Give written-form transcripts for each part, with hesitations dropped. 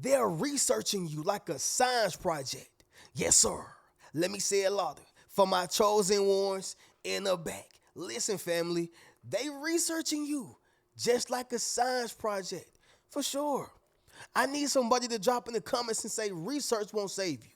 They're researching you like a science project. Yes, sir. Let me say it louder. For my chosen ones in the back. Listen, family, they researching you just like a science project. For sure. I need somebody to drop in the comments and say research won't save you.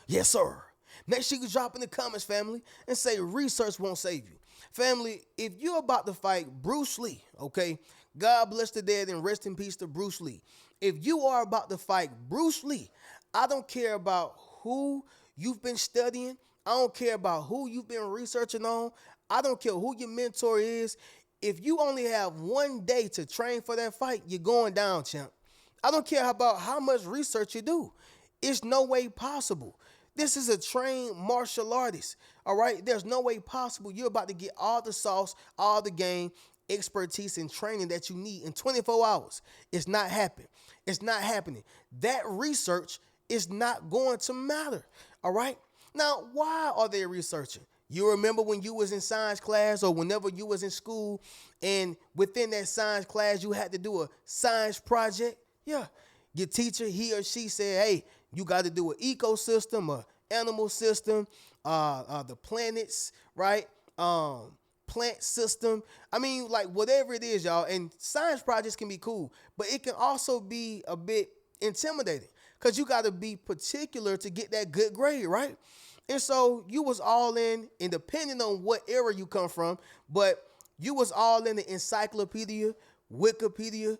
Yes, sir. Make sure you drop in the comments, family, and say research won't save you. Family, if you're about to fight Bruce Lee, okay, God bless the dead and rest in peace to Bruce Lee. If you are about to fight Bruce Lee, I don't care about who you've been studying. I don't care about who you've been researching on. I don't care who your mentor is. If you only have one day to train for that fight, you're going down, champ. I don't care about how much research you do. It's no way possible. This is a trained martial artist. All right. There's no way possible you're about to get all the sauce, all the game, expertise, and training that you need in 24 hours. It's not happening. It's not happening. That research is not going to matter. All right. Now, why are they researching? You remember when you was in science class or whenever you was in school and within that science class you had to do a science project? Yeah. Your teacher, he or she said, hey, you got to do an ecosystem, a animal system, the planets, right? Plant system. I mean, like whatever it is, y'all. And science projects can be cool, but it can also be a bit intimidating because you got to be particular to get that good grade, right? And so you was all in, and depending on what era you come from, but you was all in the encyclopedia, Wikipedia,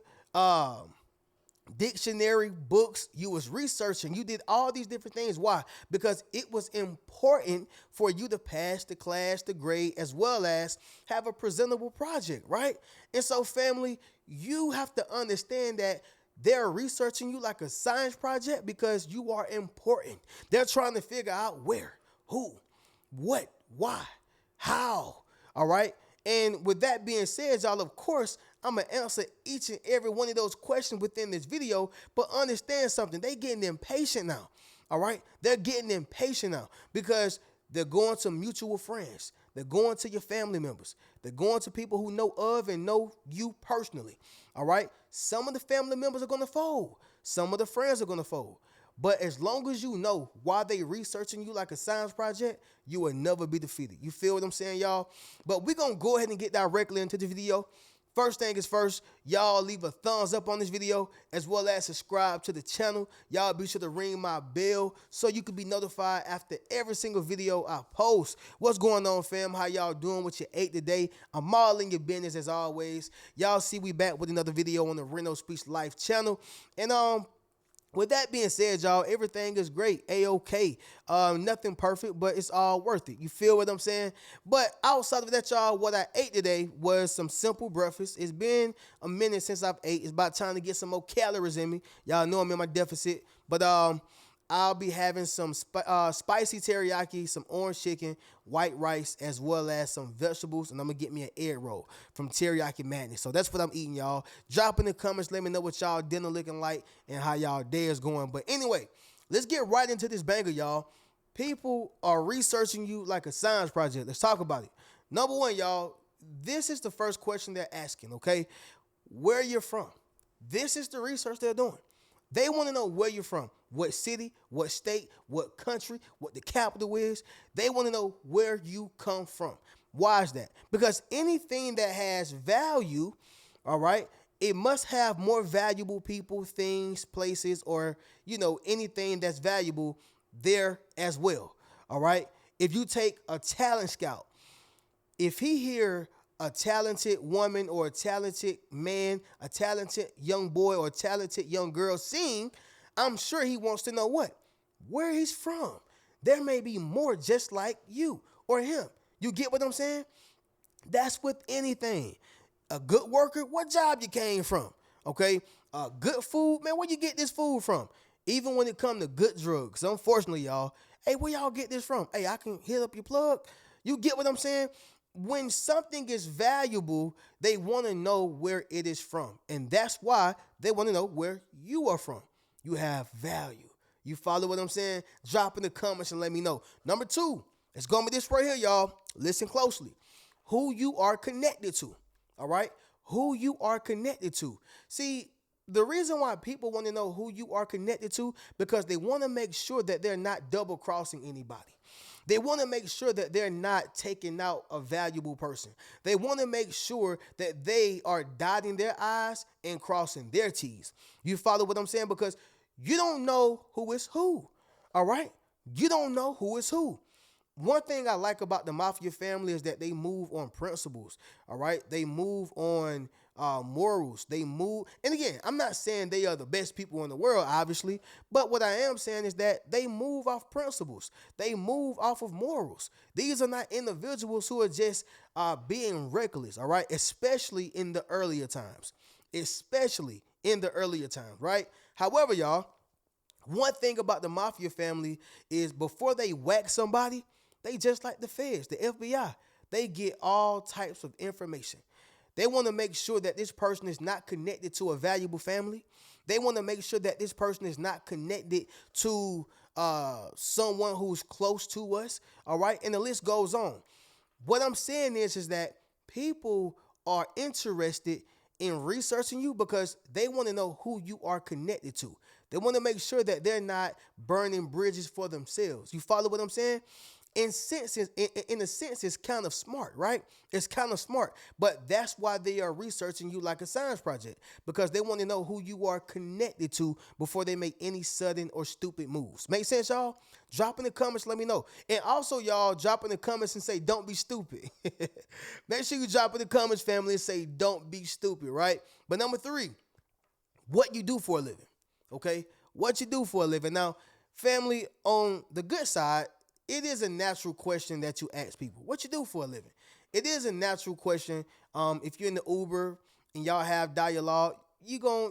dictionary, books. You was researching. You did all these different things. Why? Because it was important for you to pass the class, the grade, as well as have a presentable project, right? And so, family, you have to understand that they're researching you like a science project because you are important. They're trying to figure out where, who, what, why, how, all right? And with that being said, y'all, of course, I'm going to answer each and every one of those questions within this video, but understand something. They getting impatient now, all right? They're getting impatient now because they're going to mutual friends. They're going to your family members. They're going to people who know of and know you personally, all right? Some of the family members are going to fold. Some of the friends are going to fold. But as long as you know why they researching you like a science project, you will never be defeated. You feel what I'm saying, y'all? But we're going to go ahead and get directly into the video. First thing is first, y'all leave a thumbs up on this video as well as subscribe to the channel. Y'all be sure to ring my bell so you can be notified after every single video I post. What's going on, fam? How y'all doing? What you ate today? I'm all in your business as always. Y'all see we back with another video on the Reno Speech Life channel. And with that being said, y'all, everything is great, A-OK. Nothing perfect, but it's all worth it. You feel what I'm saying? But outside of that, y'all, what I ate today was some simple breakfast. It's been a minute since I've ate. It's about time to get some more calories in me. Y'all know I'm in my deficit. But I'll be having some spicy teriyaki, some orange chicken, white rice, as well as some vegetables. And I'm going to get me an egg roll from Teriyaki Madness. So that's what I'm eating, y'all. Drop in the comments. Let me know what y'all dinner looking like and how y'all day is going. But anyway, let's get right into this banger, y'all. People are researching you like a science project. Let's talk about it. Number one, y'all, this is the first question they're asking, okay? Where you're from. This is the research they're doing. They want to know where you're from, what city, what state, what country, what the capital is. They want to know where you come from. Why is that? Because anything that has value, all right, it must have more valuable people, things, places, or, you know, anything that's valuable there as well, all right? If you take a talent scout, if he hear a talented woman or a talented man, a talented young boy or a talented young girl sing, I'm sure he wants to know what? Where he's from. There may be more just like you or him. You get what I'm saying? That's with anything. A good worker, what job you came from? Okay? Good food, man, where you get this food from? Even when it comes to good drugs, unfortunately, y'all, hey, where y'all get this from? Hey, I can hit up your plug. You get what I'm saying? When something is valuable, they want to know where it is from. And that's why they want to know where you are from. You have value. You follow what I'm saying? Drop in the comments and let me know. Number two, it's going to be this right here, y'all. Listen closely. Who you are connected to. All right? Who you are connected to. See, The reason why people want to know who you are connected to, because they want to make sure that they're not double crossing anybody. They want to make sure that they're not taking out a valuable person. They want to make sure that they are dotting their I's and crossing their T's. You follow what I'm saying? Because you don't know who is who. All right? You don't know who is who. One thing I like about the Mafia family is that they move on principles. All right, they move on morals. They move, and again, I'm not saying they are the best people in the world, obviously, but what I am saying is that they move off principles. They move off of morals. These are not individuals who are just being reckless. All right, especially in the earlier times. Especially in the earlier times, right? However, y'all, one thing about the Mafia family is before they whack somebody, they just like the feds, the FBI. They get all types of information. They want to make sure that this person is not connected to a valuable family. They want to make sure that this person is not connected to someone who's close to us. All right, and the list goes on. What I'm saying is that people are interested in researching you because they want to know who you are connected to. They want to make sure that they're not burning bridges for themselves. You follow what I'm saying? In a sense, it's kind of smart, right? It's kind of smart, but that's why they are researching you like a science project, because they want to know who you are connected to before they make any sudden or stupid moves. Make sense, y'all? Drop in the comments, let me know. And also, y'all, drop in the comments and say, don't be stupid. Make sure you drop in the comments, family, and say, don't be stupid, right? But number 3, what you do for a living, okay? What you do for a living. Now, family, on the good side, it is a natural question that you ask people. What you do for a living? It is a natural question. If you're in the Uber and y'all have dialogue,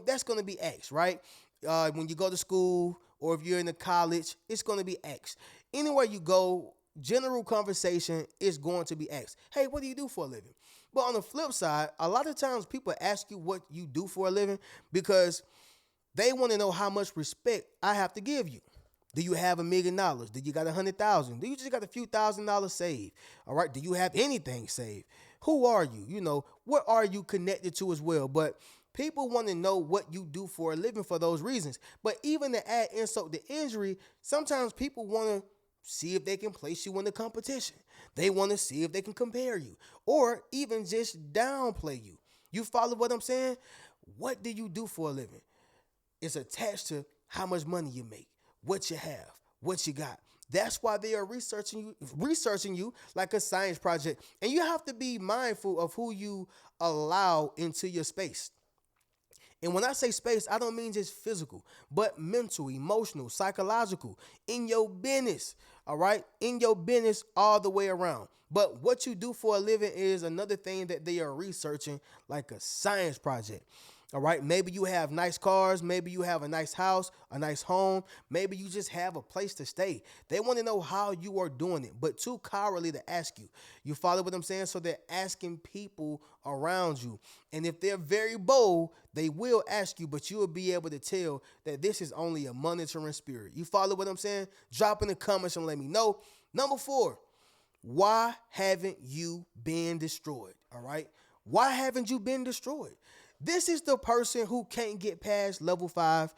that's gonna be asked, right? When you go to school or if you're in the college, it's gonna be asked. Anywhere you go, general conversation is going to be asked. Hey, what do you do for a living? But on the flip side, a lot of times people ask you what you do for a living because they want to know how much respect I have to give you. Do you have $1 million? Do you got 100,000? Do you just got a few $1,000s saved? All right. Do you have anything saved? Who are you? What are you connected to as well? But people want to know what you do for a living for those reasons. But even to add insult to injury, sometimes people want to see if they can place you in the competition. They want to see if they can compare you or even just downplay you. You follow what I'm saying? What do you do for a living? It's attached to how much money you make, what you have, what you got. That's why they are researching you like a science project. And you have to be mindful of who you allow into your space. And when I say space, I don't mean just physical, but mental, emotional, psychological, in your business, all right? In your business all the way around. But what you do for a living is another thing that they are researching like a science project. All right, maybe you have nice cars, maybe you have a nice house, a nice home, maybe you just have a place to stay. They want to know how you are doing it, but too cowardly to ask you. You follow what I'm saying? So they're asking people around you. And if they're very bold, they will ask you, but you will be able to tell that this is only a monitoring spirit. You follow what I'm saying? Drop in the comments and let me know. Number 4, why haven't you been destroyed? All right, why haven't you been destroyed? This is the person who can't get past level 5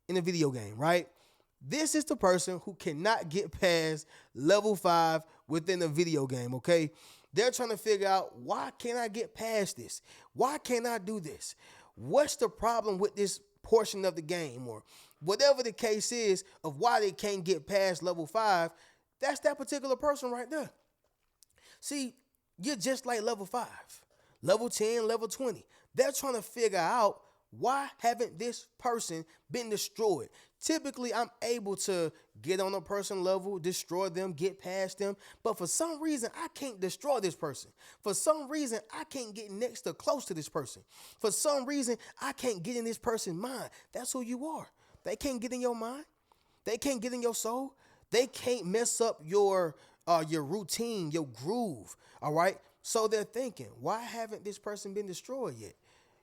in a video game, right? This is the person who cannot get past level 5 within a video game, okay? They're trying to figure out, why can't I get past this? Why can't I do this? What's the problem with this portion of the game? Or whatever the case is of why they can't get past level 5, that's that particular person right there. See, you're just like level 5, level 10, level 20. They're trying to figure out, why haven't this person been destroyed? Typically, I'm able to get on a person level, destroy them, get past them. But for some reason, I can't destroy this person. For some reason, I can't get next or close to this person. For some reason, I can't get in this person's mind. That's who you are. They can't get in your mind. They can't get in your soul. They can't mess up your routine, your groove. All right. So they're thinking, why haven't this person been destroyed yet?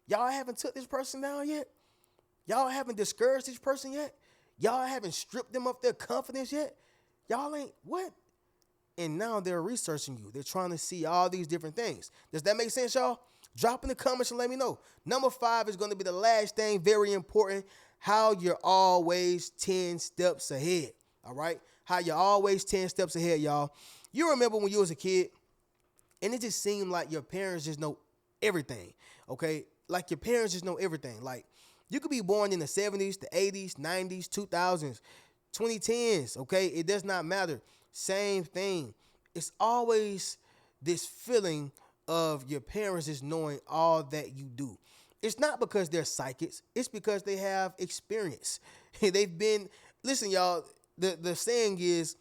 Y'all haven't took this person down yet? Y'all haven't discouraged this person yet? Y'all haven't stripped them of their confidence yet? Y'all ain't what? And now they're researching you. They're trying to see all these different things. Does that make sense, y'all? Drop in the comments and let me know. Number 5 is going to be the last thing, very important, how you're always 10 steps ahead. All right? How you're always 10 steps ahead, y'all. You remember when you was a kid and it just seemed like your parents just know everything, okay? Like your parents just know everything. Like you could be born in the 70s, the 80s, 90s, 2000s, 2010s, okay? It does not matter. Same thing. It's always this feeling of your parents just knowing all that you do. It's not because they're psychics. It's because they have experience. They've been, listen, y'all, the saying is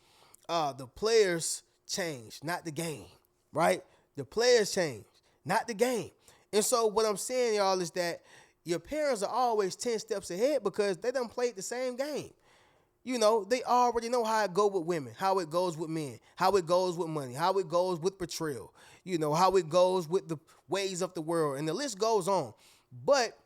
the players change, not the game, right? The players change, not the game. And so what I'm saying, y'all, is that your parents are always 10 steps ahead because they done played the same game. You know, they already know how it goes with women, how it goes with men, how it goes with money, how it goes with betrayal, you know, how it goes with the ways of the world, and the list goes on. But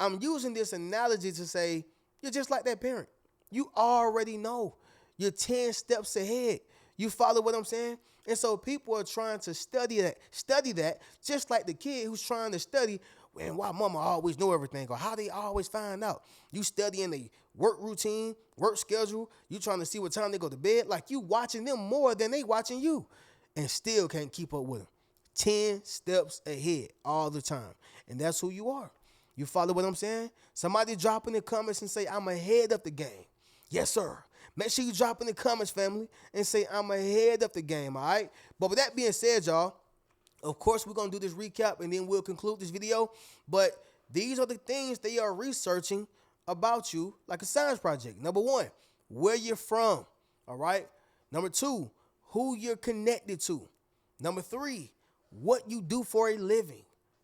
I'm using this analogy to say, you're just like that parent. You already know. You're 10 steps ahead. You follow what I'm saying? And so people are trying to study that, just like the kid who's trying to study and why mama always know everything or how they always find out. You studying the work routine, work schedule, you trying to see what time they go to bed, like you watching them more than they watching you and still can't keep up with them. 10 steps ahead all the time. And that's who you are. You follow what I'm saying? Somebody drop in the comments and say, I'm ahead of the game. Yes, sir. Make sure you drop in the comments, family, and say, I'm ahead of the game, all right? But with that being said, y'all, of course, we're going to do this recap, and then we'll conclude this video. But these are the things they are researching about you like a science project. Number 1, where you're from, all right? Number 2, who you're connected to. Number 3, what you do for a living.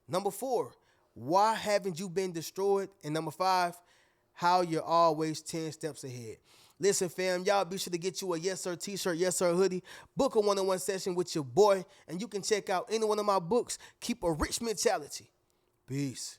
Number 4, why haven't you been destroyed? And number 5, how you're always 10 steps ahead. Listen, fam, y'all be sure to get you a Yes Sir t-shirt, Yes Sir hoodie, book a one-on-one session with your boy, and you can check out any one of my books. Keep a rich mentality. Peace.